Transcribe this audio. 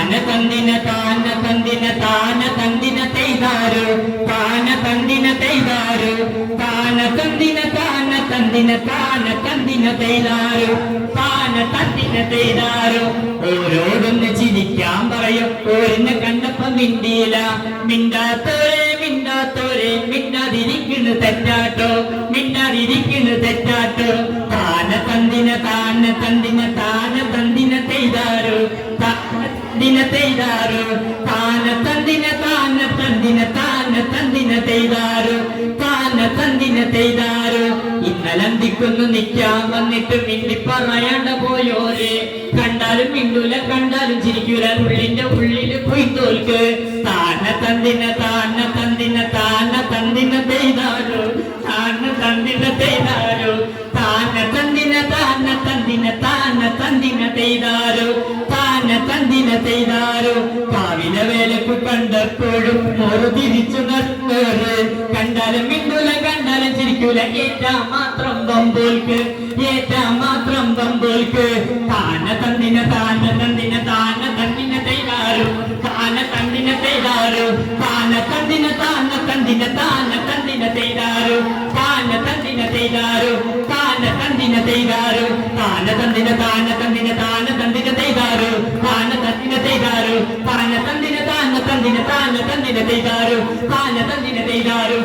ತಾನ ತಂದಿನ ತಾನ ತಂದಿನ ತಾನ ತಂದಿನ ತೈದಾರು ತಾನ ತಂದಿನ ತೈದಾರು ತಾನ ತಂದಿನ ತಾನ ತಂದಿನ ತಾನ ತಂದಿನ തൈതാരു താന തന്നിന തൈതാരു ഓരോടൊന്ന് ചിരിക്കാൻ പറയും ഓരിനെ കണ്ടപ്പം മിണ്ടിയില്ല മിണ്ടാത്തോരെ മിണ്ടാത്തോരെ മിണ്ടാതിരിക്കുന്നു തെറ്റാട്ടോ മിണ്ടാതിരിക്കുന്നു തെറ്റാട്ടോ താന തന്തിന താന തന്തിന താന തന്തിന തൈതാരു താന തൈതാരു താന തന്തിന താന തന്തിന താന തന്തിന തൈതാരു താന തന്തിന തൈതാരു ഇന്നലന്തിക്കൊന്നു നിൽക്കാൻ വന്നിട്ട് മിണ്ടി പറയാണ്ട് പോയോരെ കണ്ടാലും മിണ്ടൂല കണ്ടാലും ചിരിക്കൂല ഉള്ളിന്റെ ഉള്ളില് പോയി തോൽക്ക് താന തന്തിന താന തന്തിന താന തന്തിന തൈതാരു താന തന്തിന തൈതാരു താന തന്തിന താന തന്തിന താന തന്തിന തൈതാരു താന തന്തിന തൈതാരു കാവിലെ വേലക്ക് കണ്ടപ്പോഴും മോറ് തിരിച്ചു നിർത്തേറ് കണ്ടാലും മിണ്ടൂല കണ്ടാലും ചിരിക്കൂല ഏറ്റാ മാത്രം ബമ്പോൽക്ക് ഏറ്റാ മാത്രം ബമ്പോൽക്ക് താന തന്തിന താന തന്തിന താന തന്തിന തൈതാരു താന തന്തിന തൈതാരു താന തന്തിന താന തന്തിന താന തന്തിന തൈതാരു താന തന്തിന തൈതാരു താന തന്തിന തൈതാരു താന തന്തിന താന തന്തിന താന തന്തിന തൈതാരു താന തന്തിന തൈതാരു താന തന്തിന താന തന്തിന താന തന്തിന തൈതാരു താന തന്തിന തൈതാരു